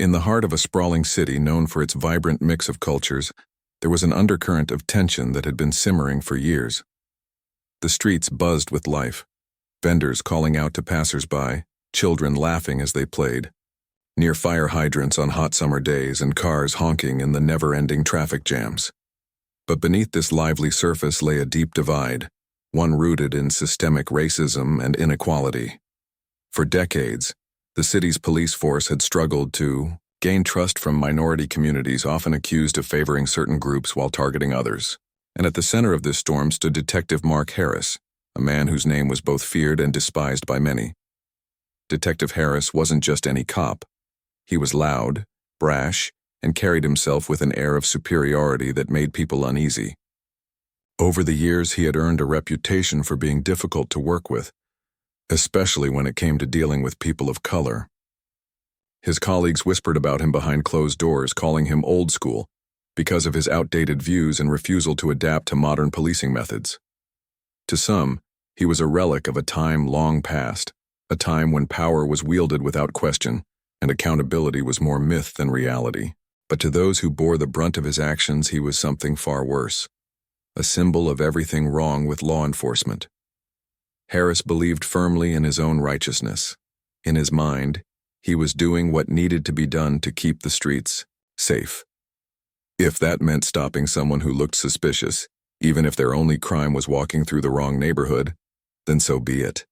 In the heart of a sprawling city known for its vibrant mix of cultures, there was an undercurrent of tension that had been simmering for years. The streets buzzed with life, vendors calling out to passers-by, children laughing as they played, near fire hydrants on hot summer days and cars honking in the never-ending traffic jams. But beneath this lively surface lay a deep divide, one rooted in systemic racism and inequality. For decades, the city's police force had struggled to gain trust from minority communities often accused of favoring certain groups while targeting others. And at the center of this storm stood Detective Mark Harris, a man whose name was both feared and despised by many. Detective Harris wasn't just any cop. He was loud, brash, and carried himself with an air of superiority that made people uneasy. Over the years, he had earned a reputation for being difficult to work with, especially when it came to dealing with people of color. His colleagues whispered about him behind closed doors, calling him old school because of his outdated views and refusal to adapt to modern policing methods. To some, he was a relic of a time long past, a time when power was wielded without question and accountability was more myth than reality. But to those who bore the brunt of his actions, he was something far worse, a symbol of everything wrong with law enforcement. Harris believed firmly in his own righteousness. In his mind, he was doing what needed to be done to keep the streets safe. If that meant stopping someone who looked suspicious, even if their only crime was walking through the wrong neighborhood, then so be it.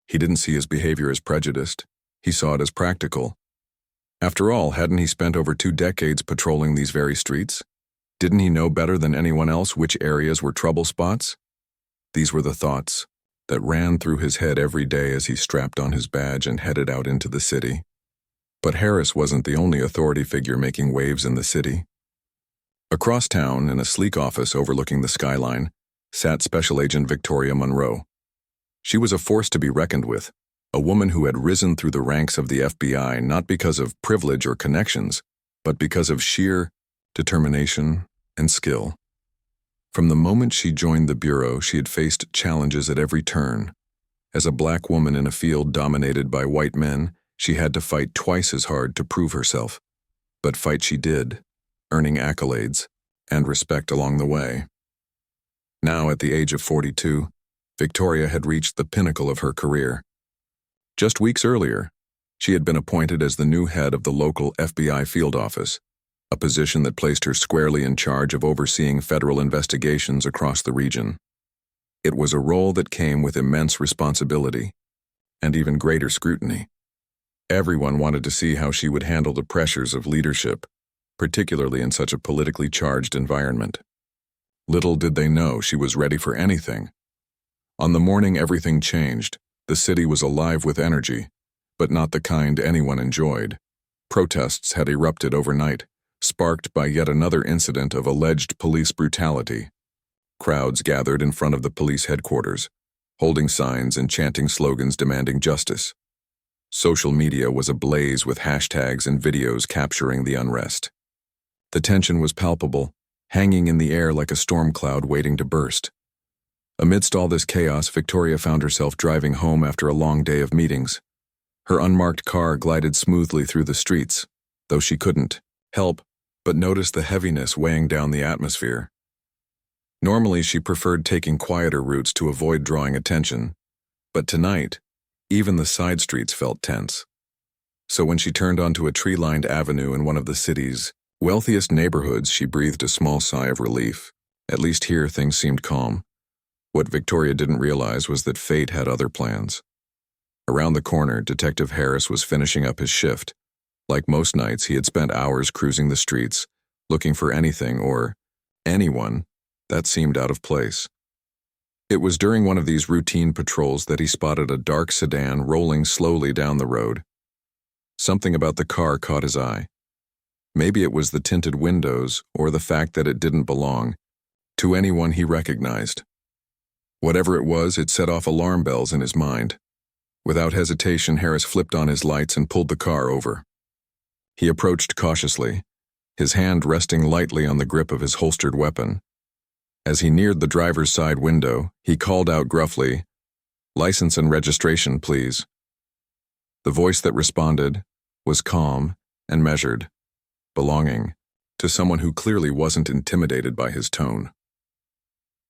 He didn't see his behavior as prejudiced. He saw it as practical. After all, hadn't he spent over 2 decades patrolling these very streets? Didn't he know better than anyone else which areas were trouble spots? These were the thoughts that ran through his head every day as he strapped on his badge and headed out into the city. But Harris wasn't the only authority figure making waves in the city. Across town, in a sleek office overlooking the skyline, sat Special Agent Victoria Monroe. She was a force to be reckoned with, a woman who had risen through the ranks of the FBI not because of privilege or connections, but because of sheer determination and skill. From the moment she joined the Bureau, she had faced challenges at every turn. As a black woman in a field dominated by white men, she had to fight twice as hard to prove herself. But fight she did, earning accolades and respect along the way. Now, at the age of 42, Victoria had reached the pinnacle of her career. Just weeks earlier, she had been appointed as the new head of the local FBI field office, a position that placed her squarely in charge of overseeing federal investigations across the region. It was a role that came with immense responsibility and even greater scrutiny. Everyone wanted to see how she would handle the pressures of leadership, particularly in such a politically charged environment. Little did they know she was ready for anything. On the morning everything changed, the city was alive with energy, but not the kind anyone enjoyed. Protests had erupted overnight, sparked by yet another incident of alleged police brutality. Crowds gathered in front of the police headquarters, holding signs and chanting slogans demanding justice. Social media was ablaze with hashtags and videos capturing the unrest. The tension was palpable, hanging in the air like a storm cloud waiting to burst. Amidst all this chaos, Victoria found herself driving home after a long day of meetings. Her unmarked car glided smoothly through the streets, though she couldn't help but notice the heaviness weighing down the atmosphere. Normally, she preferred taking quieter routes to avoid drawing attention, but tonight, even the side streets felt tense. So when she turned onto a tree-lined avenue in one of the city's wealthiest neighborhoods, she breathed a small sigh of relief. At least here, things seemed calm. What Victoria didn't realize was that fate had other plans. Around the corner, Detective Harris was finishing up his shift. Like most nights, he had spent hours cruising the streets, looking for anything or anyone that seemed out of place. It was during one of these routine patrols that he spotted a dark sedan rolling slowly down the road. Something about the car caught his eye. Maybe it was the tinted windows or the fact that it didn't belong to anyone he recognized. Whatever it was, it set off alarm bells in his mind. Without hesitation, Harris flipped on his lights and pulled the car over. He approached cautiously, his hand resting lightly on the grip of his holstered weapon. As he neared the driver's side window, he called out gruffly, "License and registration, please." The voice that responded was calm and measured, belonging to someone who clearly wasn't intimidated by his tone.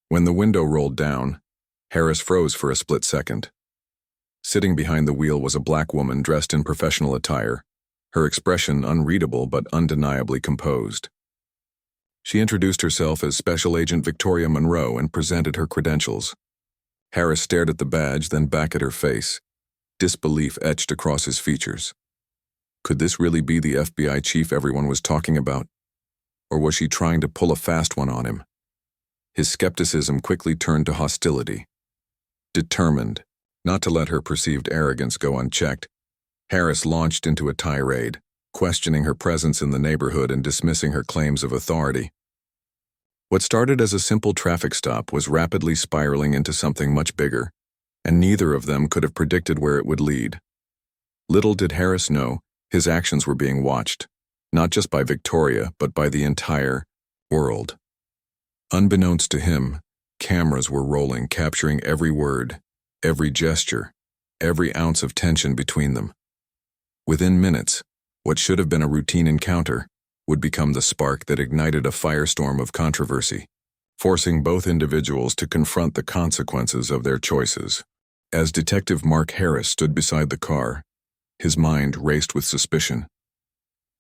When the window rolled down, Harris froze for a split second. Sitting behind the wheel was a black woman dressed in professional attire, her expression unreadable but undeniably composed. She introduced herself as Special Agent Victoria Monroe and presented her credentials. Harris stared at the badge, then back at her face, disbelief etched across his features. Could this really be the FBI chief everyone was talking about? Or was she trying to pull a fast one on him? His skepticism quickly turned to hostility. Determined not to let her perceived arrogance go unchecked, Harris launched into a tirade, questioning her presence in the neighborhood and dismissing her claims of authority. What started as a simple traffic stop was rapidly spiraling into something much bigger, and neither of them could have predicted where it would lead. Little did Harris know, his actions were being watched, not just by Victoria, but by the entire world. Unbeknownst to him, cameras were rolling, capturing every word, every gesture, every ounce of tension between them. Within minutes, what should have been a routine encounter would become the spark that ignited a firestorm of controversy, forcing both individuals to confront the consequences of their choices. As Detective Mark Harris stood beside the car, his mind raced with suspicion.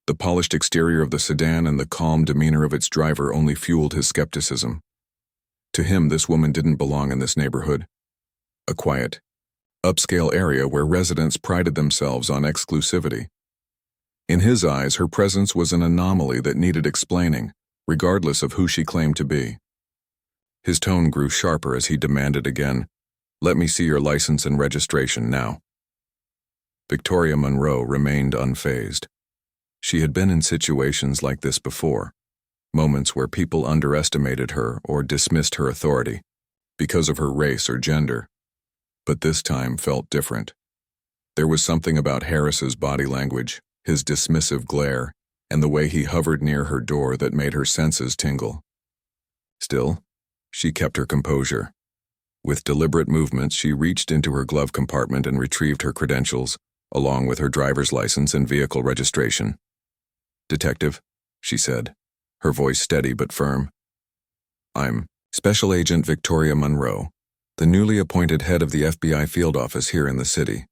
The polished exterior of the sedan and the calm demeanor of its driver only fueled his skepticism. To him, this woman didn't belong in this neighborhood. A quiet, upscale area where residents prided themselves on exclusivity. In his eyes, her presence was an anomaly that needed explaining, regardless of who she claimed to be. His tone grew sharper as he demanded again, "Let me see your license and registration now." Victoria Monroe remained unfazed. She had been in situations like this before, moments where people underestimated her or dismissed her authority because of her race or gender. But this time felt different. There was something about Harris's body language, his dismissive glare, and the way he hovered near her door that made her senses tingle. Still, she kept her composure. With deliberate movements, she reached into her glove compartment and retrieved her credentials, along with her driver's license and vehicle registration. "Detective," she said, her voice steady but firm. "I'm Special Agent Victoria Monroe, the newly appointed head of the FBI field office here in the city.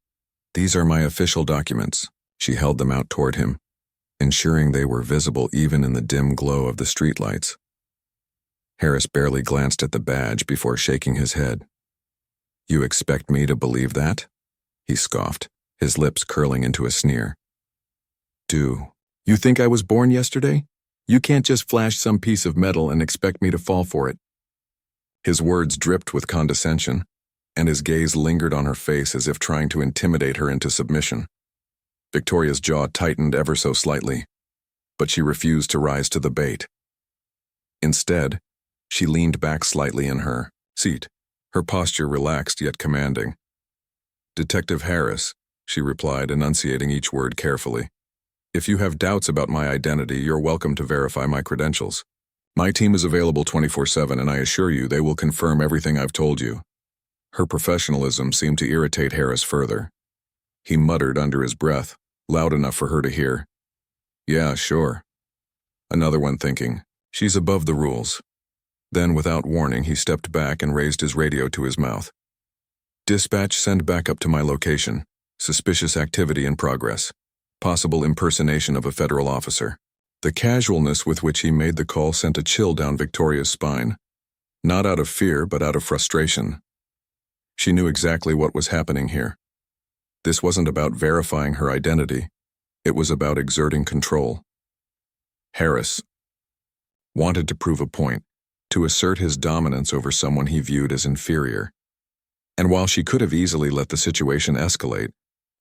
These are my official documents." She held them out toward him, ensuring they were visible even in the dim glow of the streetlights. Harris barely glanced at the badge before shaking his head. "You expect me to believe that?" he scoffed, his lips curling into a sneer. "Do you think I was born yesterday? You can't just flash some piece of metal and expect me to fall for it." His words dripped with condescension, and his gaze lingered on her face as if trying to intimidate her into submission. Victoria's jaw tightened ever so slightly, but she refused to rise to the bait. Instead, she leaned back slightly in her seat, her posture relaxed yet commanding. "Detective Harris," she replied, enunciating each word carefully. "If you have doubts about my identity, you're welcome to verify my credentials. My team is available 24/7, and I assure you they will confirm everything I've told you." Her professionalism seemed to irritate Harris further. He muttered under his breath, loud enough for her to hear, "Yeah, sure." Another one thinking, "She's above the rules." Then, without warning, he stepped back and raised his radio to his mouth. "Dispatch, send backup to my location. Suspicious activity in progress. Possible impersonation of a federal officer." The casualness with which he made the call sent a chill down Victoria's spine. Not out of fear, but out of frustration. She knew exactly what was happening here. This wasn't about verifying her identity. It was about exerting control. Harris wanted to prove a point, to assert his dominance over someone he viewed as inferior. And while she could have easily let the situation escalate,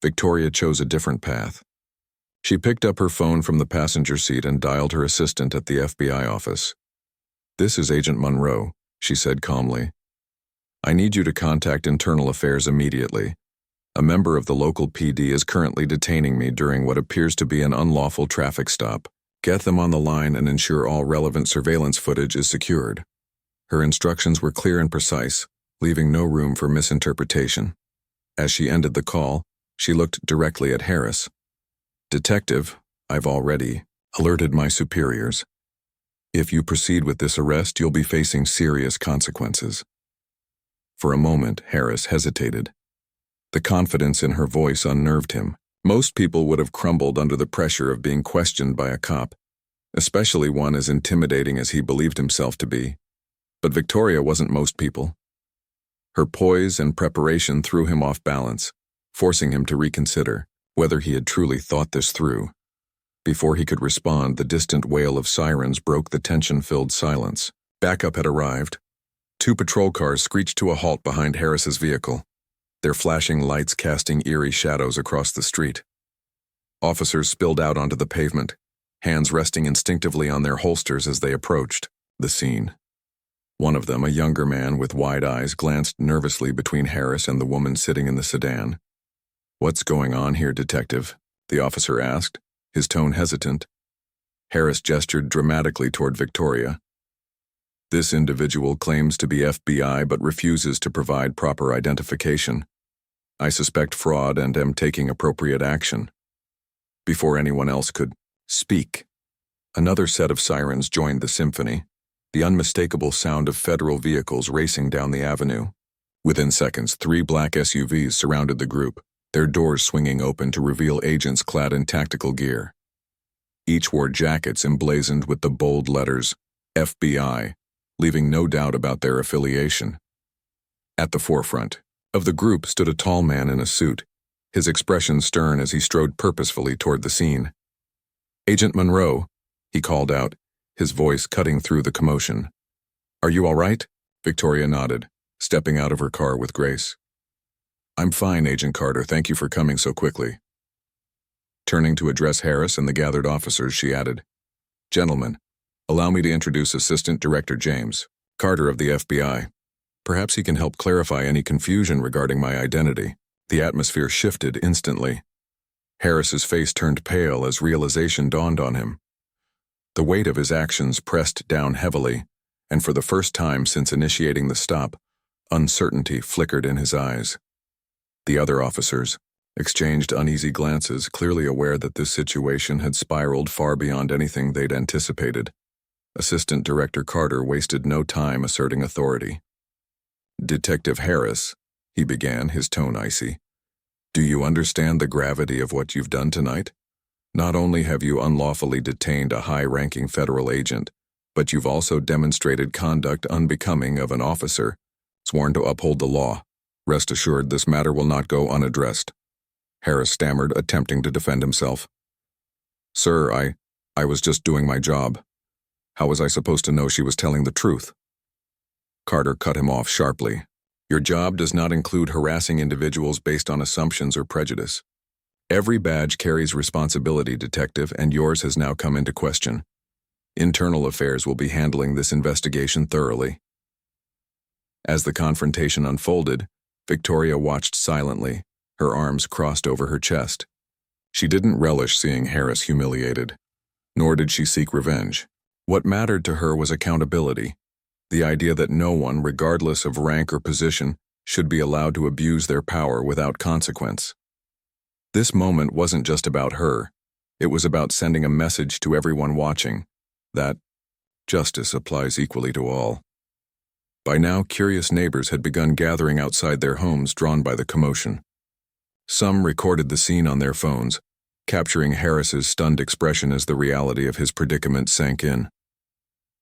Victoria chose a different path. She picked up her phone from the passenger seat and dialed her assistant at the FBI office. "This is Agent Monroe," she said calmly. "I need you to contact Internal Affairs immediately. A member of the local PD is currently detaining me during what appears to be an unlawful traffic stop. Get them on the line and ensure all relevant surveillance footage is secured." Her instructions were clear and precise, leaving no room for misinterpretation. As she ended the call, she looked directly at Harris. "Detective, I've already alerted my superiors. If you proceed with this arrest, you'll be facing serious consequences." For a moment, Harris hesitated. The confidence in her voice unnerved him. Most people would have crumbled under the pressure of being questioned by a cop, especially one as intimidating as he believed himself to be. But Victoria wasn't most people. Her poise and preparation threw him off balance, forcing him to reconsider whether he had truly thought this through. Before he could respond, the distant wail of sirens broke the tension-filled silence. Backup had arrived. 2 patrol cars screeched to a halt behind Harris's vehicle, their flashing lights casting eerie shadows across the street. Officers spilled out onto the pavement, hands resting instinctively on their holsters as they approached the scene. One of them, a younger man with wide eyes, glanced nervously between Harris and the woman sitting in the sedan. "What's going on here, detective?" the officer asked, his tone hesitant. Harris gestured dramatically toward Victoria. "This individual claims to be FBI but refuses to provide proper identification. I suspect fraud and am taking appropriate action." Before anyone else could speak, another set of sirens joined the symphony, the unmistakable sound of federal vehicles racing down the avenue. Within seconds, 3 black SUVs surrounded the group, their doors swinging open to reveal agents clad in tactical gear. Each wore jackets emblazoned with the bold letters FBI, leaving no doubt about their affiliation. At the forefront of the group stood a tall man in a suit, his expression stern as he strode purposefully toward the scene. "Agent Monroe," he called out, his voice cutting through the commotion. "Are you all right?" Victoria nodded, stepping out of her car with grace. "I'm fine, Agent Carter. Thank you for coming so quickly." Turning to address Harris and the gathered officers, she added, "Gentlemen, allow me to introduce Assistant Director James Carter of the FBI. Perhaps he can help clarify any confusion regarding my identity." The atmosphere shifted instantly. Harris's face turned pale as realization dawned on him. The weight of his actions pressed down heavily, and for the first time since initiating the stop, uncertainty flickered in his eyes. The other officers exchanged uneasy glances, clearly aware that this situation had spiraled far beyond anything they'd anticipated. Assistant Director Carter wasted no time asserting authority. "Detective Harris," he began, his tone icy, "do you understand the gravity of what you've done tonight? Not only have you unlawfully detained a high-ranking federal agent, but you've also demonstrated conduct unbecoming of an officer sworn to uphold the law. Rest assured, this matter will not go unaddressed." Harris stammered, attempting to defend himself. "Sir, I was just doing my job. How was I supposed to know she was telling the truth?" Carter cut him off sharply. "Your job does not include harassing individuals based on assumptions or prejudice. Every badge carries responsibility, detective, and yours has now come into question. Internal Affairs will be handling this investigation thoroughly." As the confrontation unfolded, Victoria watched silently, her arms crossed over her chest. She didn't relish seeing Harris humiliated, nor did she seek revenge. What mattered to her was accountability, the idea that no one, regardless of rank or position, should be allowed to abuse their power without consequence. This moment wasn't just about her. It was about sending a message to everyone watching that justice applies equally to all. By now, curious neighbors had begun gathering outside their homes, drawn by the commotion. Some recorded the scene on their phones, capturing Harris's stunned expression as the reality of his predicament sank in.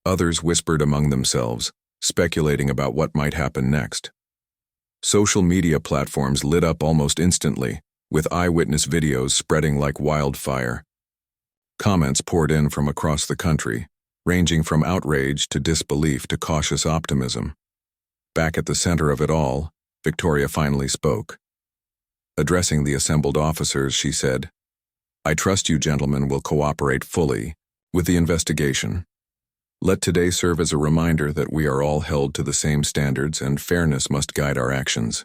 Others whispered among themselves, speculating about what might happen next. Social media platforms lit up almost instantly, with eyewitness videos spreading like wildfire. Comments poured in from across the country, ranging from outrage to disbelief to cautious optimism. Back at the center of it all, Victoria finally spoke. Addressing the assembled officers, she said, "I trust you gentlemen will cooperate fully with the investigation. Let today serve as a reminder that we are all held to the same standards and fairness must guide our actions.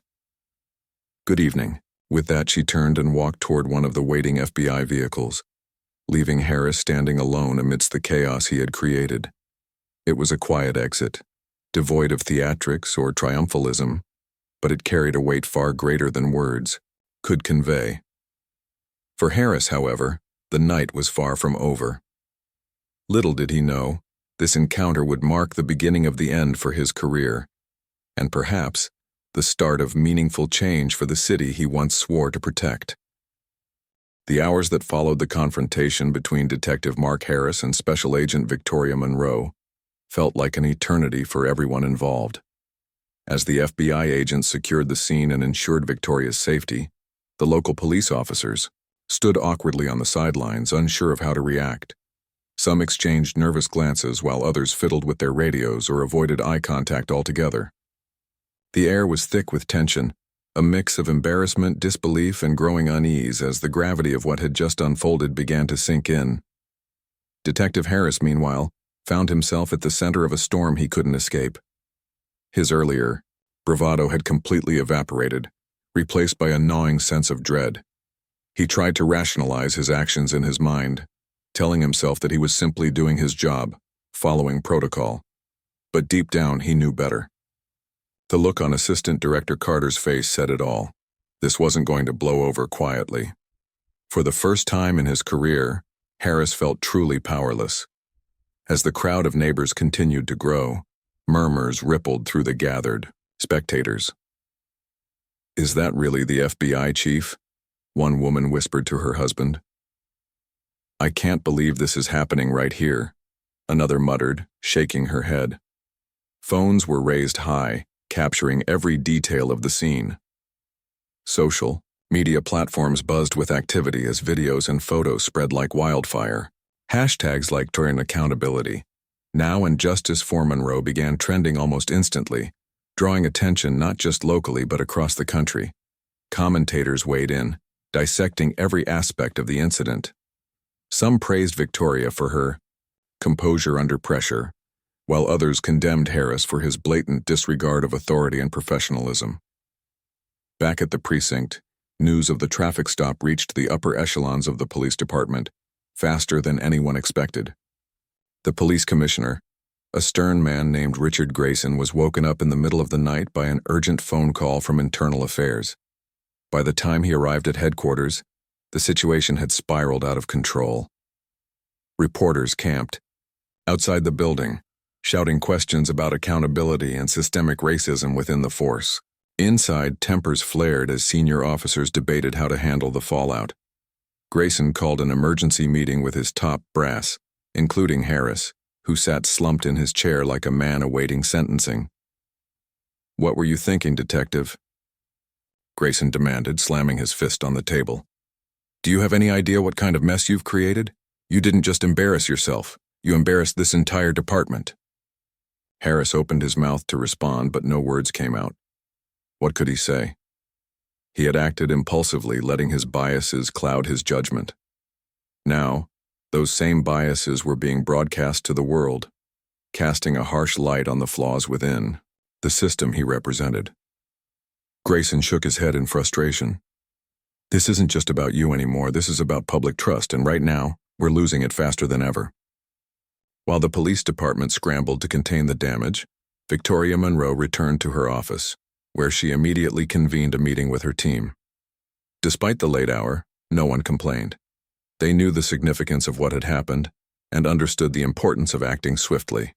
Good evening." With that, she turned and walked toward one of the waiting FBI vehicles, leaving Harris standing alone amidst the chaos he had created. It was a quiet exit, devoid of theatrics or triumphalism, but it carried a weight far greater than words could convey. For Harris, however, The night was far from over. Little did he know, this encounter would mark the beginning of the end for his career, and perhaps the start of meaningful change for the city he once swore to protect. The hours that followed the confrontation between Detective Mark Harris and Special Agent Victoria Monroe felt like an eternity for everyone involved. As the FBI agents secured the scene and ensured Victoria's safety, the local police officers stood awkwardly on the sidelines, unsure of how to react. Some exchanged nervous glances while others fiddled with their radios or avoided eye contact altogether. The air was thick with tension, a mix of embarrassment, disbelief, and growing unease as the gravity of what had just unfolded began to sink in. Detective Harris, meanwhile, found himself at the center of a storm he couldn't escape. His earlier bravado had completely evaporated, replaced by a gnawing sense of dread. He tried to rationalize his actions in his mind, telling himself that he was simply doing his job, following protocol. But deep down, he knew better. The look on Assistant Director Carter's face said it all. This wasn't going to blow over quietly. For the first time in his career, Harris felt truly powerless. As the crowd of neighbors continued to grow, murmurs rippled through the gathered spectators. "Is that really the FBI chief?" one woman whispered to her husband. "I can't believe this is happening right here," another muttered, shaking her head. Phones were raised high, capturing every detail of the scene. Social media platforms buzzed with activity as videos and photos spread like wildfire. Hashtags like "Turn Accountability, Now" and "Justice for Monroe" began trending almost instantly, drawing attention not just locally but across the country. Commentators weighed in, dissecting every aspect of the incident. Some praised Victoria for her composure under pressure, while others condemned Harris for his blatant disregard of authority and professionalism. Back at the precinct, news of the traffic stop reached the upper echelons of the police department, faster than anyone expected. The police commissioner, a stern man named Richard Grayson, was woken up in the middle of the night by an urgent phone call from Internal Affairs. By the time he arrived at headquarters, the situation had spiraled out of control. Reporters camped outside the building, shouting questions about accountability and systemic racism within the force. Inside, tempers flared as senior officers debated how to handle the fallout. Grayson called an emergency meeting with his top brass, including Harris, who sat slumped in his chair like a man awaiting sentencing. "What were you thinking, Detective?" Grayson demanded, slamming his fist on the table. "Do you have any idea what kind of mess you've created? You didn't just embarrass yourself, you embarrassed this entire department." Harris opened his mouth to respond, but no words came out. What could he say? He had acted impulsively, letting his biases cloud his judgment. Now, those same biases were being broadcast to the world, casting a harsh light on the flaws within the system he represented. Grayson shook his head in frustration. "This isn't just about you anymore, this is about public trust, and right now, we're losing it faster than ever." While the police department scrambled to contain the damage, Victoria Monroe returned to her office, where she immediately convened a meeting with her team. Despite the late hour, no one complained. They knew the significance of what had happened and understood the importance of acting swiftly.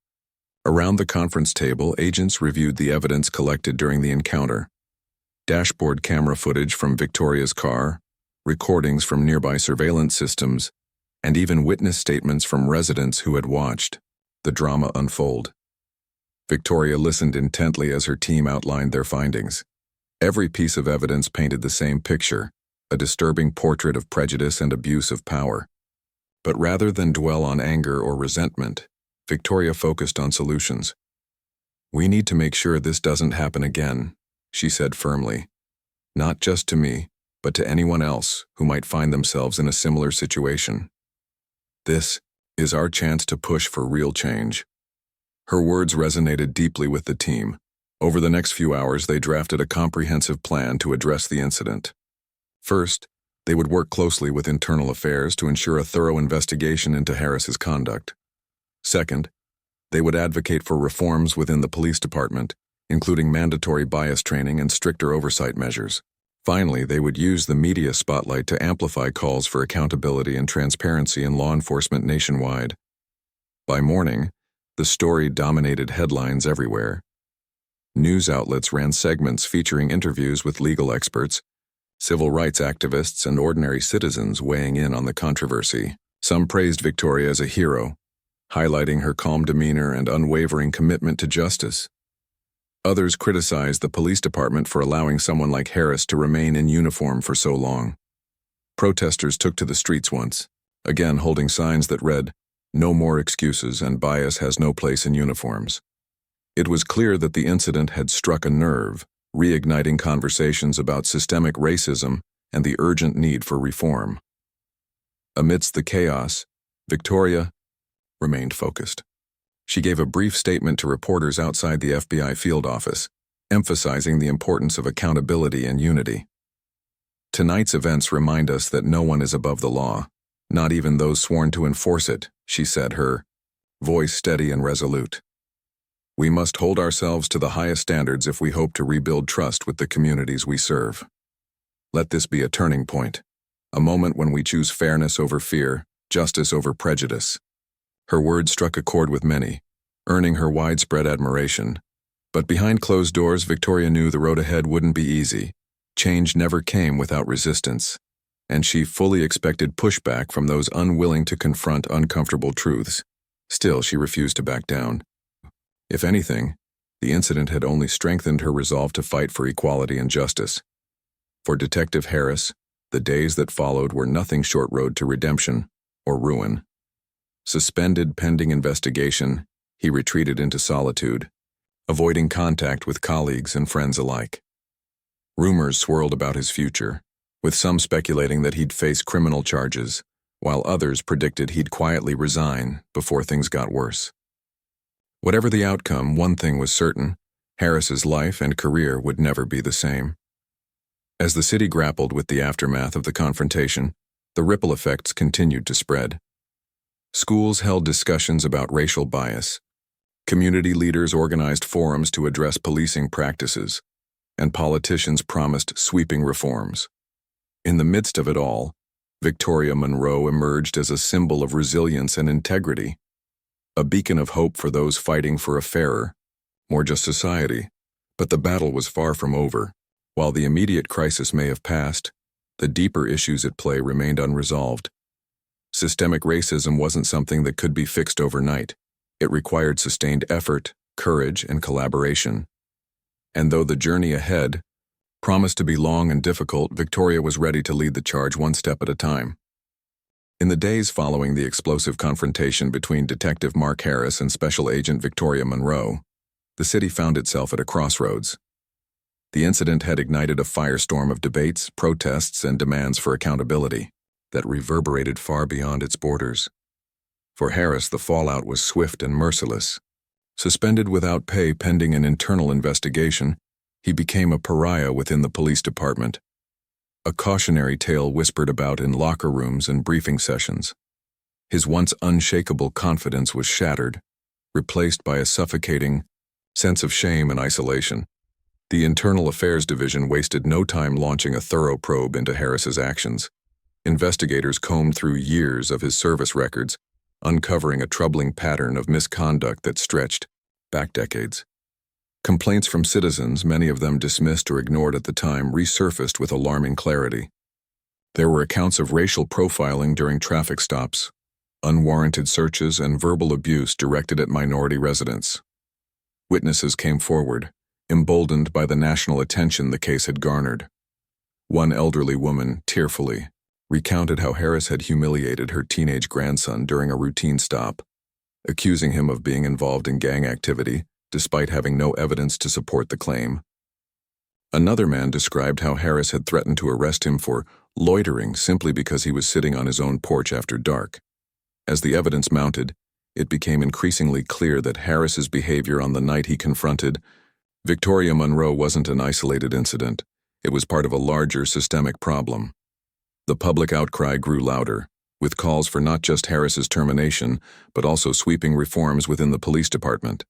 Around the conference table, agents reviewed the evidence collected during the encounter. Dashboard camera footage from Victoria's car, recordings from nearby surveillance systems, and even witness statements from residents who had watched the drama unfold. Victoria listened intently as her team outlined their findings. Every piece of evidence painted the same picture, a disturbing portrait of prejudice and abuse of power. But rather than dwell on anger or resentment, Victoria focused on solutions. "We need to make sure this doesn't happen again," she said firmly. "Not just to me, but to anyone else who might find themselves in a similar situation. This is our chance to push for real change." Her words resonated deeply with the team. Over the next few hours, they drafted a comprehensive plan to address the incident. First, they would work closely with Internal Affairs to ensure a thorough investigation into Harris's conduct. Second, they would advocate for reforms within the police department, including mandatory bias training and stricter oversight measures. Finally, they would use the media spotlight to amplify calls for accountability and transparency in law enforcement nationwide. By morning, the story dominated headlines everywhere. News outlets ran segments featuring interviews with legal experts, civil rights activists, and ordinary citizens weighing in on the controversy. Some praised Victoria as a hero, highlighting her calm demeanor and unwavering commitment to justice. Others criticized the police department for allowing someone like Harris to remain in uniform for so long. Protesters took to the streets once, again holding signs that read, "No more excuses and bias has no place in uniforms." It was clear that the incident had struck a nerve, reigniting conversations about systemic racism and the urgent need for reform. Amidst the chaos, Victoria remained focused. She gave a brief statement to reporters outside the FBI field office, emphasizing the importance of accountability and unity. "Tonight's events remind us that no one is above the law, not even those sworn to enforce it," she said, her voice steady and resolute. "We must hold ourselves to the highest standards if we hope to rebuild trust with the communities we serve. Let this be a turning point, a moment when we choose fairness over fear, justice over prejudice." Her words struck a chord with many, earning her widespread admiration. But behind closed doors, Victoria knew the road ahead wouldn't be easy. Change never came without resistance, and she fully expected pushback from those unwilling to confront uncomfortable truths. Still, she refused to back down. If anything, the incident had only strengthened her resolve to fight for equality and justice. For Detective Harris, the days that followed were nothing short road to redemption or ruin. Suspended pending investigation, he retreated into solitude, avoiding contact with colleagues and friends alike. Rumors swirled about his future, with some speculating that he'd face criminal charges, while others predicted he'd quietly resign before things got worse. Whatever the outcome, one thing was certain: Harris's life and career would never be the same. As the city grappled with the aftermath of the confrontation, the ripple effects continued to spread. Schools held discussions about racial bias. Community leaders organized forums to address policing practices, and politicians promised sweeping reforms. In the midst of it all, Victoria Monroe emerged as a symbol of resilience and integrity, a beacon of hope for those fighting for a fairer, more just society. But the battle was far from over. While the immediate crisis may have passed, the deeper issues at play remained unresolved. Systemic racism wasn't something that could be fixed overnight. It required sustained effort, courage, and collaboration. And though the journey ahead promised to be long and difficult, Victoria was ready to lead the charge one step at a time. In the days following the explosive confrontation between Detective Mark Harris and Special Agent Victoria Monroe, the city found itself at a crossroads. The incident had ignited a firestorm of debates, protests, and demands for accountability that reverberated far beyond its borders. For Harris, the fallout was swift and merciless. Suspended without pay pending an internal investigation, he became a pariah within the police department. A cautionary tale whispered about in locker rooms and briefing sessions. His once unshakable confidence was shattered, replaced by a suffocating sense of shame and isolation. The Internal Affairs Division wasted no time launching a thorough probe into Harris's actions. Investigators combed through years of his service records, uncovering a troubling pattern of misconduct that stretched back decades. Complaints from citizens, many of them dismissed or ignored at the time, resurfaced with alarming clarity. There were accounts of racial profiling during traffic stops, unwarranted searches, and verbal abuse directed at minority residents. Witnesses came forward, emboldened by the national attention the case had garnered. One elderly woman, tearfully, recounted how Harris had humiliated her teenage grandson during a routine stop, accusing him of being involved in gang activity, despite having no evidence to support the claim. Another man described how Harris had threatened to arrest him for loitering simply because he was sitting on his own porch after dark. As the evidence mounted, it became increasingly clear that Harris's behavior on the night he confronted Victoria Monroe wasn't an isolated incident. It was part of a larger systemic problem. The public outcry grew louder, with calls for not just Harris's termination, but also sweeping reforms within the police department.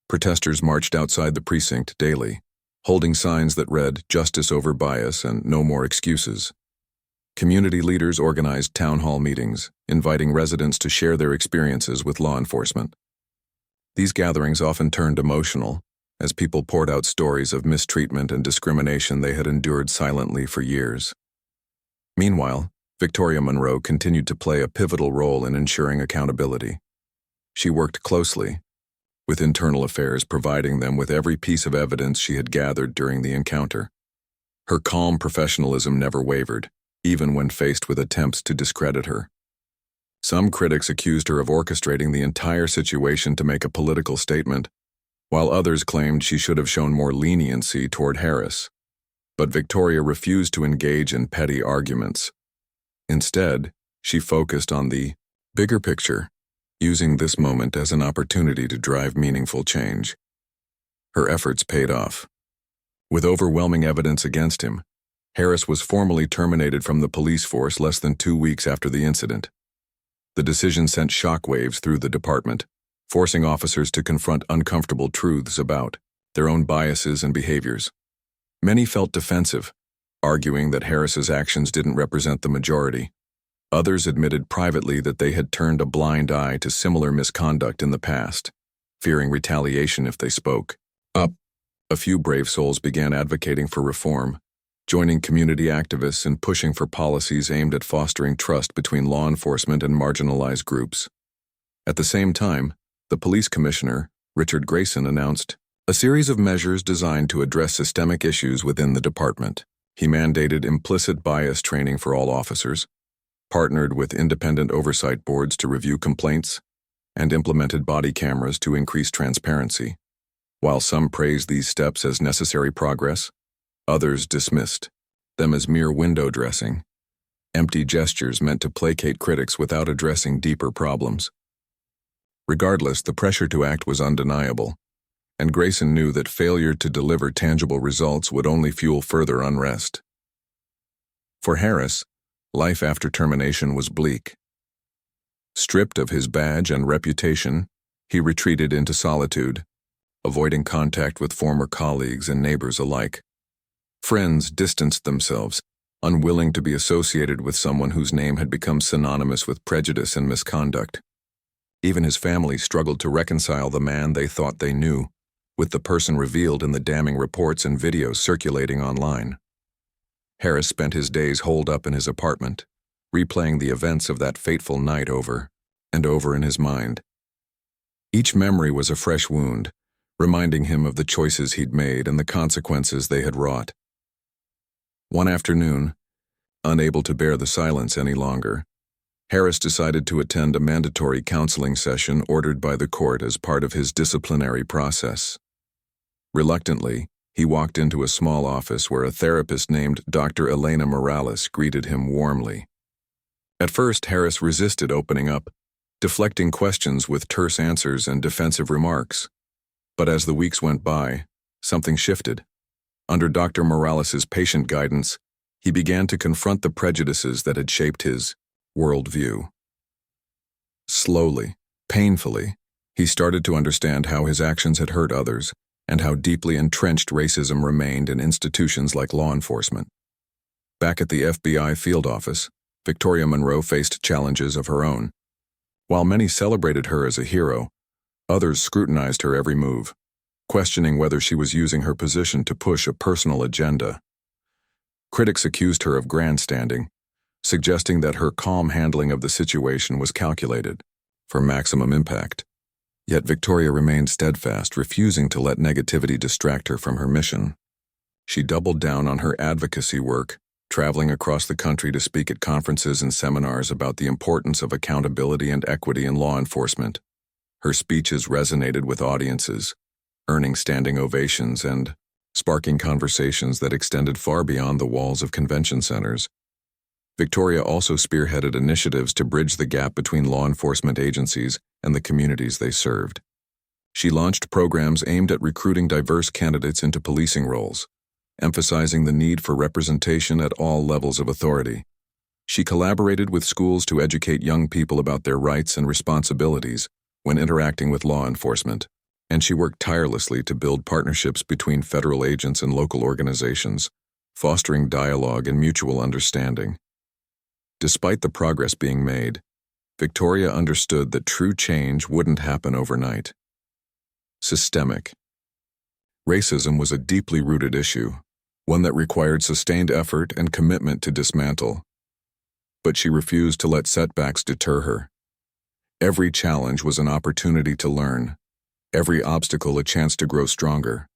Protesters marched outside the precinct daily, holding signs that read "Justice over bias" and "No more excuses." Community leaders organized town hall meetings, inviting residents to share their experiences with law enforcement. These gatherings often turned emotional, as people poured out stories of mistreatment and discrimination they had endured silently for years. Meanwhile, Victoria Monroe continued to play a pivotal role in ensuring accountability. She worked closely, with internal affairs providing them with every piece of evidence she had gathered during the encounter. Her calm professionalism never wavered, even when faced with attempts to discredit her. Some critics accused her of orchestrating the entire situation to make a political statement, while others claimed she should have shown more leniency toward Harris. But Victoria refused to engage in petty arguments. Instead, she focused on the bigger picture, using this moment as an opportunity to drive meaningful change. Her efforts paid off. With overwhelming evidence against him, Harris was formally terminated from the police force less than 2 weeks after the incident. The decision sent shockwaves through the department, forcing officers to confront uncomfortable truths about their own biases and behaviors. Many felt defensive, arguing that Harris's actions didn't represent the majority. Others admitted privately that they had turned a blind eye to similar misconduct in the past, fearing retaliation if they spoke up. A few brave souls began advocating for reform, joining community activists and pushing for policies aimed at fostering trust between law enforcement and marginalized groups. At the same time, the police commissioner, Richard Grayson, announced a series of measures designed to address systemic issues within the department. He mandated implicit bias training for all officers, partnered with independent oversight boards to review complaints, and implemented body cameras to increase transparency. While some praised these steps as necessary progress, others dismissed them as mere window dressing, empty gestures meant to placate critics without addressing deeper problems. Regardless, the pressure to act was undeniable, and Grayson knew that failure to deliver tangible results would only fuel further unrest. For Harris, life after termination was bleak. Stripped of his badge and reputation, he retreated into solitude, avoiding contact with former colleagues and neighbors alike. Friends distanced themselves, unwilling to be associated with someone whose name had become synonymous with prejudice and misconduct. Even his family struggled to reconcile the man they thought they knew with the person revealed in the damning reports and videos circulating online. Harris spent his days holed up in his apartment, replaying the events of that fateful night over and over in his mind. Each memory was a fresh wound, reminding him of the choices he'd made and the consequences they had wrought. One afternoon, unable to bear the silence any longer, Harris decided to attend a mandatory counseling session ordered by the court as part of his disciplinary process. Reluctantly, he walked into a small office where a therapist named Dr. Elena Morales greeted him warmly. At first, Harris resisted opening up, deflecting questions with terse answers and defensive remarks. But as the weeks went by, something shifted. Under Dr. Morales's patient guidance, he began to confront the prejudices that had shaped his worldview. Slowly, painfully, he started to understand how his actions had hurt others and how deeply entrenched racism remained in institutions like law enforcement. Back at the FBI field office, Victoria Monroe faced challenges of her own. While many celebrated her as a hero, others scrutinized her every move, questioning whether she was using her position to push a personal agenda. Critics accused her of grandstanding, suggesting that her calm handling of the situation was calculated for maximum impact. Yet Victoria remained steadfast, refusing to let negativity distract her from her mission. She doubled down on her advocacy work, traveling across the country to speak at conferences and seminars about the importance of accountability and equity in law enforcement. Her speeches resonated with audiences, earning standing ovations and sparking conversations that extended far beyond the walls of convention centers. Victoria also spearheaded initiatives to bridge the gap between law enforcement agencies and the communities they served. She launched programs aimed at recruiting diverse candidates into policing roles, emphasizing the need for representation at all levels of authority. She collaborated with schools to educate young people about their rights and responsibilities when interacting with law enforcement, and she worked tirelessly to build partnerships between federal agents and local organizations, fostering dialogue and mutual understanding. Despite the progress being made, Victoria understood that true change wouldn't happen overnight. Systemic. Racism was a deeply rooted issue, one that required sustained effort and commitment to dismantle. But she refused to let setbacks deter her. Every challenge was an opportunity to learn, every obstacle a chance to grow stronger.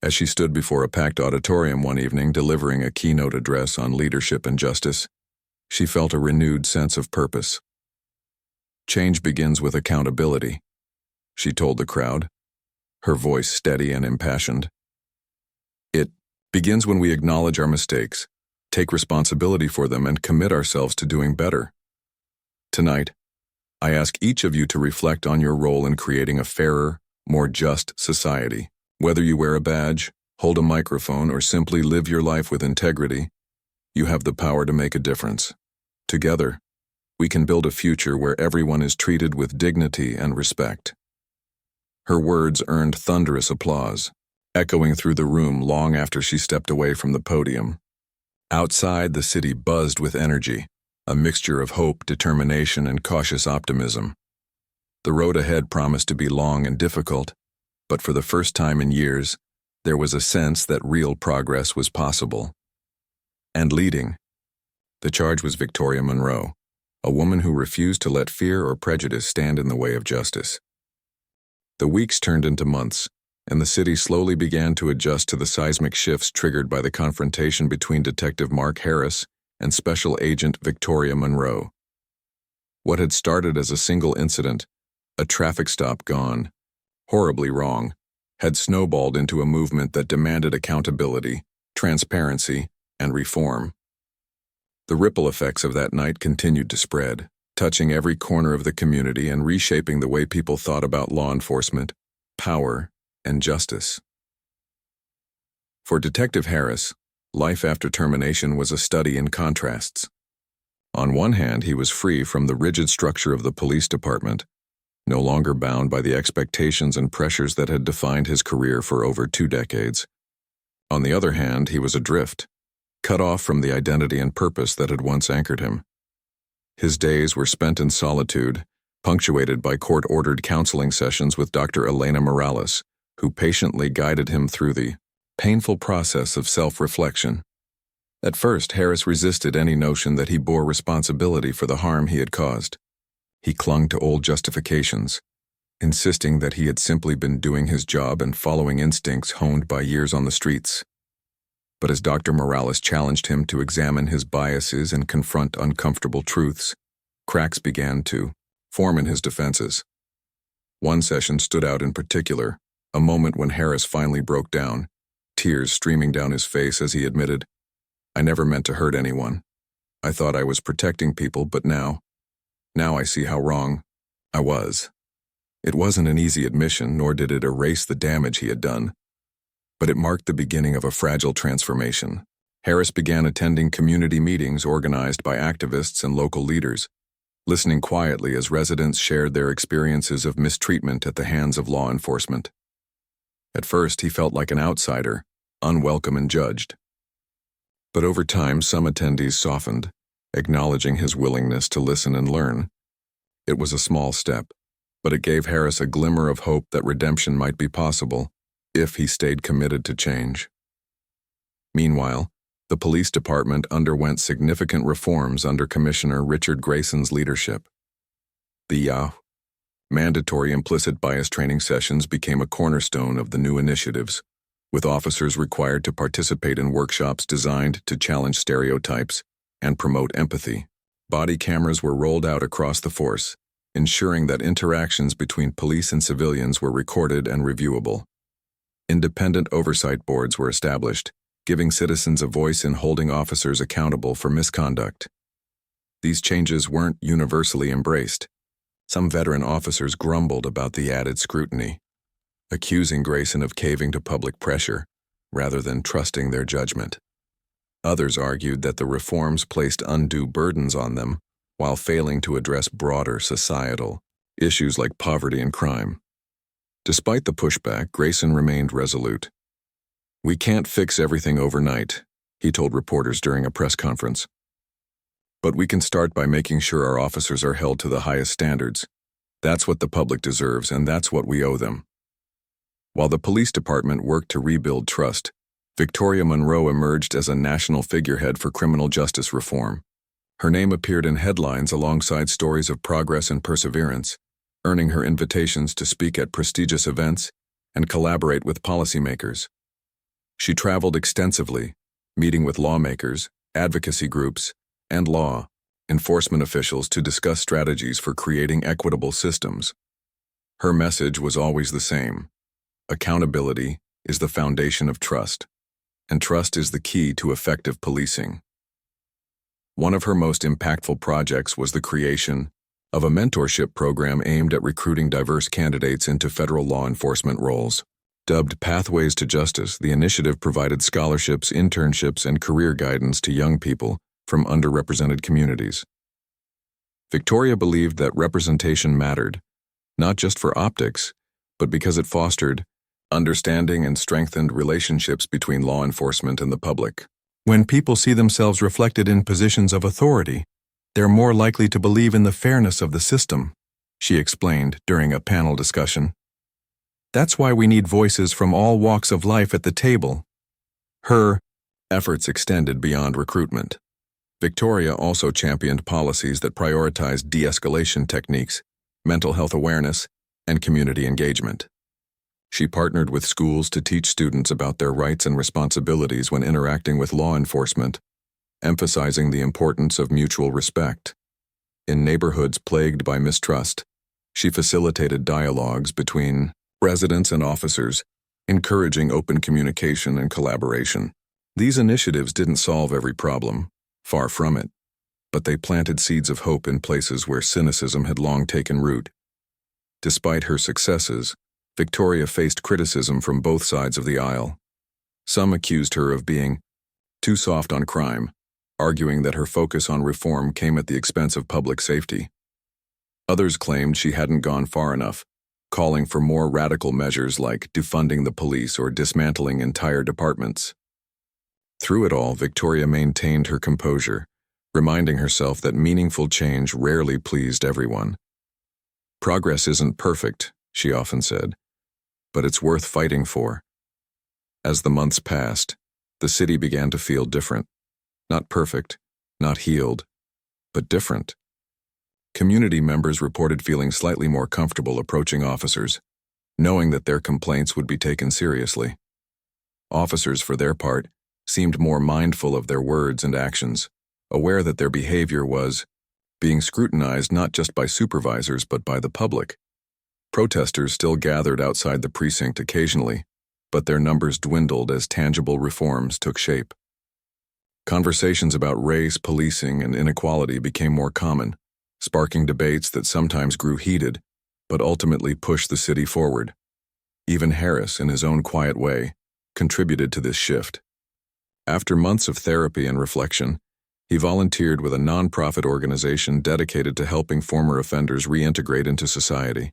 As she stood before a packed auditorium one evening delivering a keynote address on leadership and justice, she felt a renewed sense of purpose. Change begins with accountability, she told the crowd, her voice steady and impassioned. It begins when we acknowledge our mistakes, take responsibility for them, and commit ourselves to doing better. Tonight, I ask each of you to reflect on your role in creating a fairer, more just society. Whether you wear a badge, hold a microphone, or simply live your life with integrity, you have the power to make a difference. Together, we can build a future where everyone is treated with dignity and respect. Her words earned thunderous applause, echoing through the room long after she stepped away from the podium. Outside, the city buzzed with energy, a mixture of hope, determination, and cautious optimism. The road ahead promised to be long and difficult, but for the first time in years, there was a sense that real progress was possible. And leading the charge was Victoria Monroe, a woman who refused to let fear or prejudice stand in the way of justice. The weeks turned into months, and the city slowly began to adjust to the seismic shifts triggered by the confrontation between Detective Mark Harris and Special Agent Victoria Monroe. What had started as a single incident, a traffic stop gone horribly wrong, had snowballed into a movement that demanded accountability, transparency, and reform. The ripple effects of that night continued to spread, touching every corner of the community and reshaping the way people thought about law enforcement, power, and justice. For Detective Harris, life after termination was a study in contrasts. On one hand, he was free from the rigid structure of the police department, no longer bound by the expectations and pressures that had defined his career for over 2 decades. On the other hand, he was adrift, cut off from the identity and purpose that had once anchored him. His days were spent in solitude, punctuated by court-ordered counseling sessions with Dr. Elena Morales, who patiently guided him through the painful process of self-reflection. At first, Harris resisted any notion that he bore responsibility for the harm he had caused. He clung to old justifications, insisting that he had simply been doing his job and following instincts honed by years on the streets. But as Dr. Morales challenged him to examine his biases and confront uncomfortable truths, cracks began to form in his defenses. One session stood out in particular, a moment when Harris finally broke down, tears streaming down his face as he admitted, "I never meant to hurt anyone. I thought I was protecting people, but now I see how wrong I was." It wasn't an easy admission, nor did it erase the damage he had done, but it marked the beginning of a fragile transformation. Harris began attending community meetings organized by activists and local leaders, listening quietly as residents shared their experiences of mistreatment at the hands of law enforcement. At first, he felt like an outsider, unwelcome and judged. But over time, some attendees softened, acknowledging his willingness to listen and learn. It was a small step, but it gave Harris a glimmer of hope that redemption might be possible if he stayed committed to change. Meanwhile, the police department underwent significant reforms under Commissioner Richard Grayson's leadership. The mandatory implicit bias training sessions became a cornerstone of the new initiatives, with officers required to participate in workshops designed to challenge stereotypes and promote empathy. Body cameras were rolled out across the force, ensuring that interactions between police and civilians were recorded and reviewable. Independent oversight boards were established, giving citizens a voice in holding officers accountable for misconduct. These changes weren't universally embraced. Some veteran officers grumbled about the added scrutiny, accusing Grayson of caving to public pressure rather than trusting their judgment. Others argued that the reforms placed undue burdens on them while failing to address broader societal issues like poverty and crime. Despite the pushback, Grayson remained resolute. "We can't fix everything overnight," he told reporters during a press conference. "But we can start by making sure our officers are held to the highest standards. That's what the public deserves, and that's what we owe them." While the police department worked to rebuild trust, Victoria Monroe emerged as a national figurehead for criminal justice reform. Her name appeared in headlines alongside stories of progress and perseverance, earning her invitations to speak at prestigious events and collaborate with policymakers. She traveled extensively, meeting with lawmakers, advocacy groups, and law enforcement officials to discuss strategies for creating equitable systems. Her message was always the same: accountability is the foundation of trust, and trust is the key to effective policing. One of her most impactful projects was the creation of a mentorship program aimed at recruiting diverse candidates into federal law enforcement roles. Dubbed Pathways to Justice, the initiative provided scholarships, internships, and career guidance to young people from underrepresented communities. Victoria believed that representation mattered, not just for optics, but because it fostered understanding and strengthened relationships between law enforcement and the public. When people see themselves reflected in positions of authority, they're more likely to believe in the fairness of the system, she explained during a panel discussion. That's why we need voices from all walks of life at the table. Her efforts extended beyond recruitment. Victoria also championed policies that prioritized de-escalation techniques, mental health awareness, and community engagement. She partnered with schools to teach students about their rights and responsibilities when interacting with law enforcement, emphasizing the importance of mutual respect. In neighborhoods plagued by mistrust, she facilitated dialogues between residents and officers, encouraging open communication and collaboration. These initiatives didn't solve every problem, far from it, but they planted seeds of hope in places where cynicism had long taken root. Despite her successes, Victoria faced criticism from both sides of the aisle. Some accused her of being too soft on crime, arguing that her focus on reform came at the expense of public safety. Others claimed she hadn't gone far enough, calling for more radical measures like defunding the police or dismantling entire departments. Through it all, Victoria maintained her composure, reminding herself that meaningful change rarely pleased everyone. "Progress isn't perfect," she often said, "but it's worth fighting for." As the months passed, the city began to feel different. Not perfect, not healed, but different. Community members reported feeling slightly more comfortable approaching officers, knowing that their complaints would be taken seriously. Officers, for their part, seemed more mindful of their words and actions, aware that their behavior was being scrutinized not just by supervisors but by the public. Protesters still gathered outside the precinct occasionally, but their numbers dwindled as tangible reforms took shape. Conversations about race, policing, and inequality became more common, sparking debates that sometimes grew heated, but ultimately pushed the city forward. Even Harris, in his own quiet way, contributed to this shift. After months of therapy and reflection, he volunteered with a nonprofit organization dedicated to helping former offenders reintegrate into society.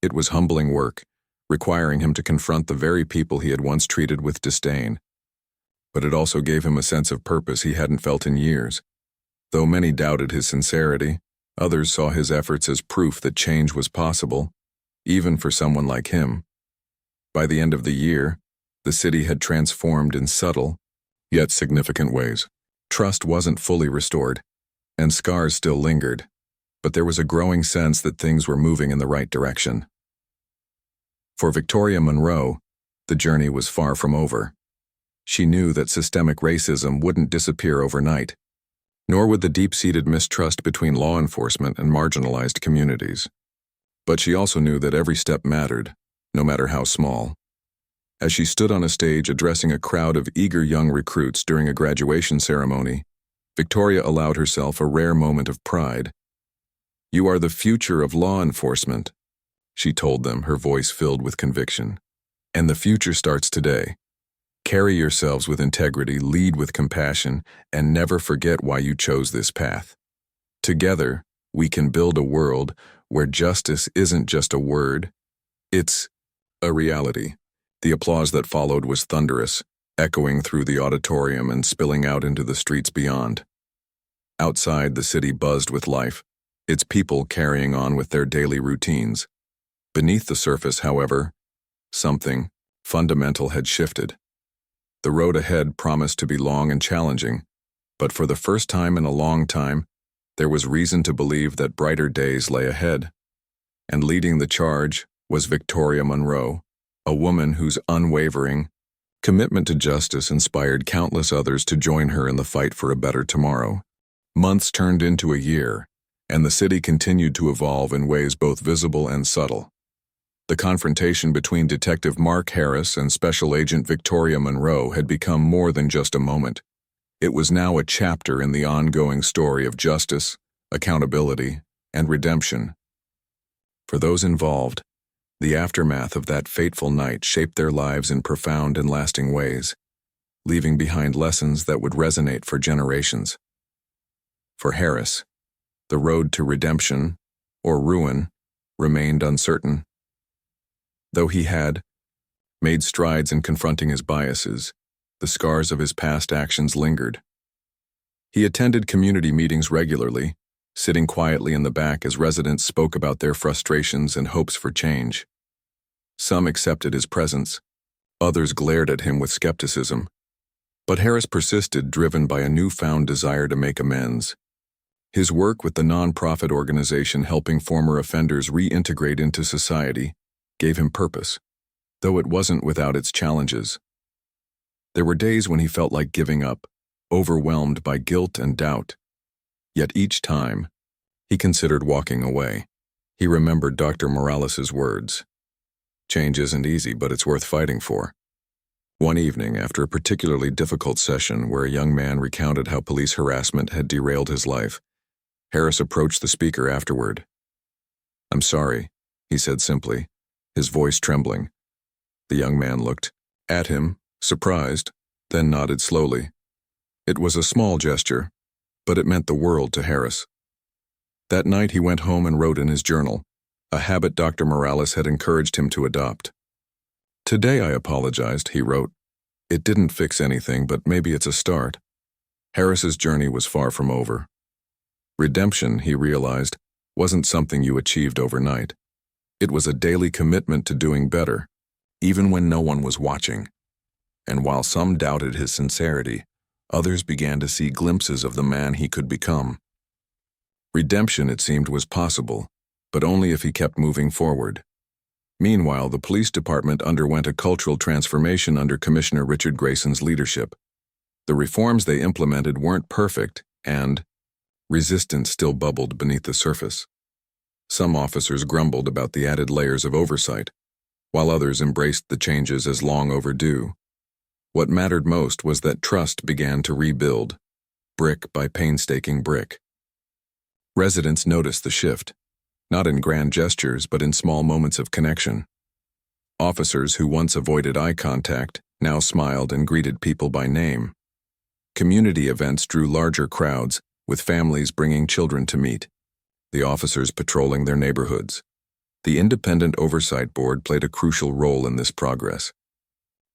It was humbling work, requiring him to confront the very people he had once treated with disdain. But it also gave him a sense of purpose he hadn't felt in years. Though many doubted his sincerity, others saw his efforts as proof that change was possible, even for someone like him. By the end of the year, the city had transformed in subtle, yet significant ways. Trust wasn't fully restored, and scars still lingered, but there was a growing sense that things were moving in the right direction. For Victoria Monroe, the journey was far from over. She knew that systemic racism wouldn't disappear overnight, nor would the deep-seated mistrust between law enforcement and marginalized communities. But she also knew that every step mattered, no matter how small. As she stood on a stage addressing a crowd of eager young recruits during a graduation ceremony, Victoria allowed herself a rare moment of pride. "You are the future of law enforcement," she told them, her voice filled with conviction. "And the future starts today. Carry yourselves with integrity, lead with compassion, and never forget why you chose this path. Together, we can build a world where justice isn't just a word, it's a reality. The applause that followed was thunderous, echoing through the auditorium and spilling out into the streets beyond. Outside, the city buzzed with life, its people carrying on with their daily routines. Beneath the surface, however, something fundamental had shifted. The road ahead promised to be long and challenging, but for the first time in a long time, there was reason to believe that brighter days lay ahead. And leading the charge was Victoria Monroe, a woman whose unwavering commitment to justice inspired countless others to join her in the fight for a better tomorrow. Months turned into a year, and the city continued to evolve in ways both visible and subtle. The confrontation between Detective Mark Harris and Special Agent Victoria Monroe had become more than just a moment. It was now a chapter in the ongoing story of justice, accountability, and redemption. For those involved, the aftermath of that fateful night shaped their lives in profound and lasting ways, leaving behind lessons that would resonate for generations. For Harris, the road to redemption, or ruin, remained uncertain. Though he had made strides in confronting his biases, the scars of his past actions lingered. He attended community meetings regularly, sitting quietly in the back as residents spoke about their frustrations and hopes for change. Some accepted his presence, others glared at him with skepticism. But Harris persisted, driven by a newfound desire to make amends. His work with the nonprofit organization helping former offenders reintegrate into society gave him purpose, though it wasn't without its challenges. There were days when he felt like giving up, overwhelmed by guilt and doubt. Yet each time, he considered walking away. He remembered Dr. Morales's words. Change isn't easy, but it's worth fighting for. One evening, after a particularly difficult session where a young man recounted how police harassment had derailed his life, Harris approached the speaker afterward. "I'm sorry," he said simply, his voice trembling. The young man looked at him, surprised, then nodded slowly. It was a small gesture, but it meant the world to Harris. That night he went home and wrote in his journal, a habit Dr. Morales had encouraged him to adopt. "Today I apologized," he wrote. "It didn't fix anything, but maybe it's a start." Harris's journey was far from over. Redemption, he realized, wasn't something you achieved overnight. It was a daily commitment to doing better, even when no one was watching. And while some doubted his sincerity, others began to see glimpses of the man he could become. Redemption, it seemed, was possible, but only if he kept moving forward. Meanwhile, the police department underwent a cultural transformation under Commissioner Richard Grayson's leadership. The reforms they implemented weren't perfect, and resistance still bubbled beneath the surface. Some officers grumbled about the added layers of oversight, while others embraced the changes as long overdue. What mattered most was that trust began to rebuild, brick by painstaking brick. Residents noticed the shift, not in grand gestures but in small moments of connection. Officers who once avoided eye contact now smiled and greeted people by name. Community events drew larger crowds, with families bringing children to meet, the officers patrolling their neighborhoods. The Independent Oversight Board played a crucial role in this progress.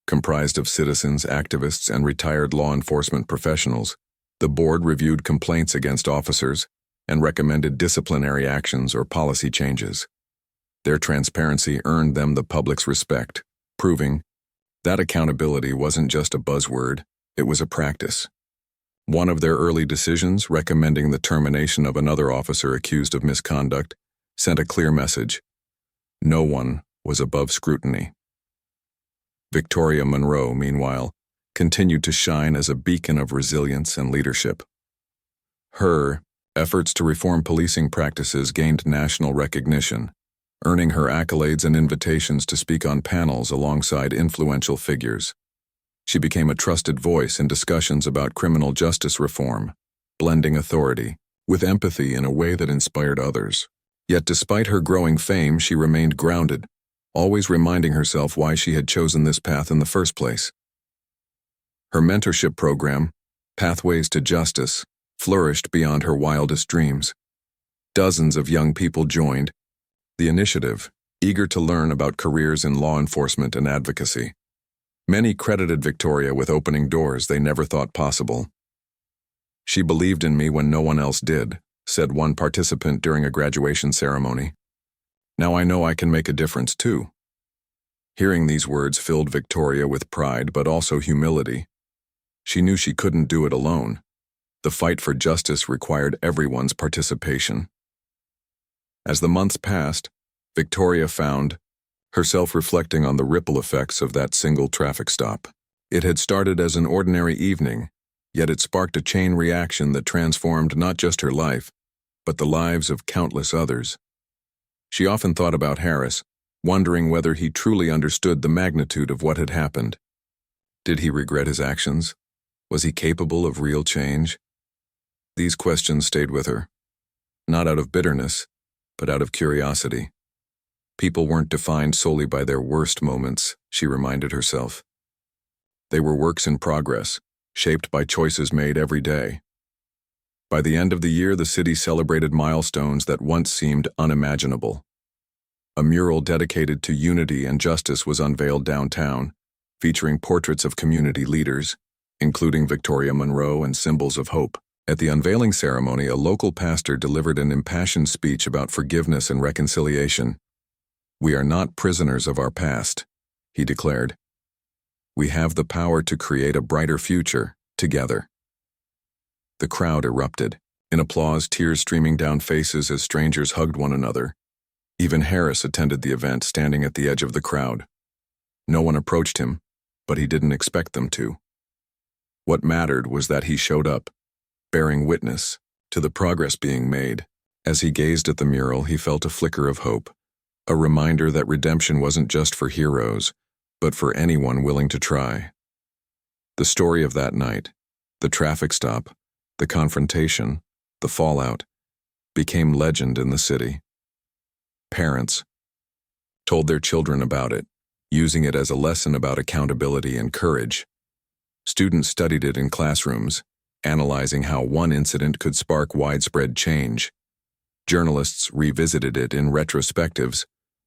Comprised of citizens, activists, and retired law enforcement professionals, the board reviewed complaints against officers and recommended disciplinary actions or policy changes. Their transparency earned them the public's respect, proving that accountability wasn't just a buzzword, it was a practice. One of their early decisions, recommending the termination of another officer accused of misconduct, sent a clear message: no one was above scrutiny. Victoria Monroe, meanwhile, continued to shine as a beacon of resilience and leadership. Her efforts to reform policing practices gained national recognition, earning her accolades and invitations to speak on panels alongside influential figures. She became a trusted voice in discussions about criminal justice reform, blending authority with empathy in a way that inspired others. Yet despite her growing fame, she remained grounded, always reminding herself why she had chosen this path in the first place. Her mentorship program, Pathways to Justice, flourished beyond her wildest dreams. Dozens of young people joined. The initiative, eager to learn about careers in law enforcement and advocacy. Many credited Victoria with opening doors they never thought possible. "She believed in me when no one else did," said one participant during a graduation ceremony. "Now I know I can make a difference too." Hearing these words filled Victoria with pride but also humility. She knew she couldn't do it alone. The fight for justice required everyone's participation. As the months passed, Victoria found herself reflecting on the ripple effects of that single traffic stop. It had started as an ordinary evening, yet it sparked a chain reaction that transformed not just her life, but the lives of countless others. She often thought about Harris, wondering whether he truly understood the magnitude of what had happened. Did he regret his actions? Was he capable of real change? These questions stayed with her, not out of bitterness, but out of curiosity. People weren't defined solely by their worst moments, she reminded herself. They were works in progress, shaped by choices made every day. By the end of the year, the city celebrated milestones that once seemed unimaginable. A mural dedicated to unity and justice was unveiled downtown, featuring portraits of community leaders, including Victoria Monroe and symbols of hope. At the unveiling ceremony, a local pastor delivered an impassioned speech about forgiveness and reconciliation. "We are not prisoners of our past," he declared. "We have the power to create a brighter future, together." The crowd erupted, in applause, tears streaming down faces as strangers hugged one another. Even Harris attended the event, standing at the edge of the crowd. No one approached him, but he didn't expect them to. What mattered was that he showed up, bearing witness to the progress being made. As he gazed at the mural, he felt a flicker of hope, a reminder that redemption wasn't just for heroes, but for anyone willing to try. The story of that night, the traffic stop, the confrontation, the fallout, became legend in the city. Parents told their children about it, using it as a lesson about accountability and courage. Students studied it in classrooms, analyzing how one incident could spark widespread change. Journalists revisited it in retrospectives,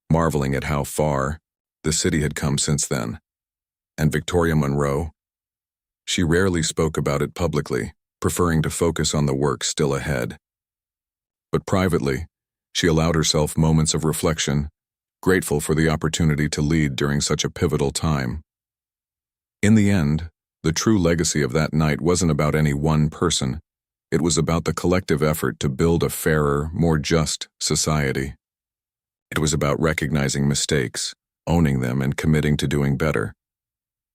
marveling at how far the city had come since then. And Victoria Monroe? She rarely spoke about it publicly, preferring to focus on the work still ahead. But privately, she allowed herself moments of reflection, grateful for the opportunity to lead during such a pivotal time. In the end, the true legacy of that night wasn't about any one person. It was about the collective effort to build a fairer, more just society. It was about recognizing mistakes, owning them, and committing to doing better.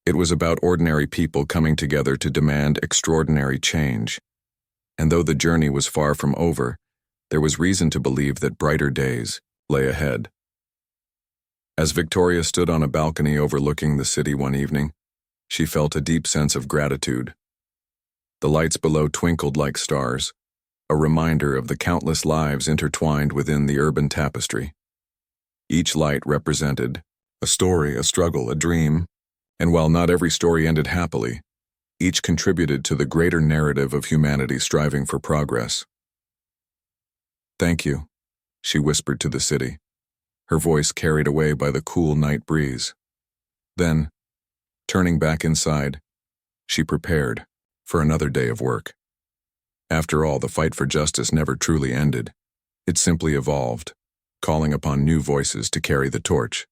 It was about ordinary people coming together to demand extraordinary change. And though the journey was far from over, there was reason to believe that brighter days lay ahead. As Victoria stood on a balcony overlooking the city one evening, she felt a deep sense of gratitude. The lights below twinkled like stars, a reminder of the countless lives intertwined within the urban tapestry. Each light represented a story, a struggle, a dream, and while not every story ended happily, each contributed to the greater narrative of humanity striving for progress. "Thank you," she whispered to the city, her voice carried away by the cool night breeze. Then, turning back inside, she prepared for another day of work. After all, the fight for justice never truly ended. It simply evolved, calling upon new voices to carry the torch.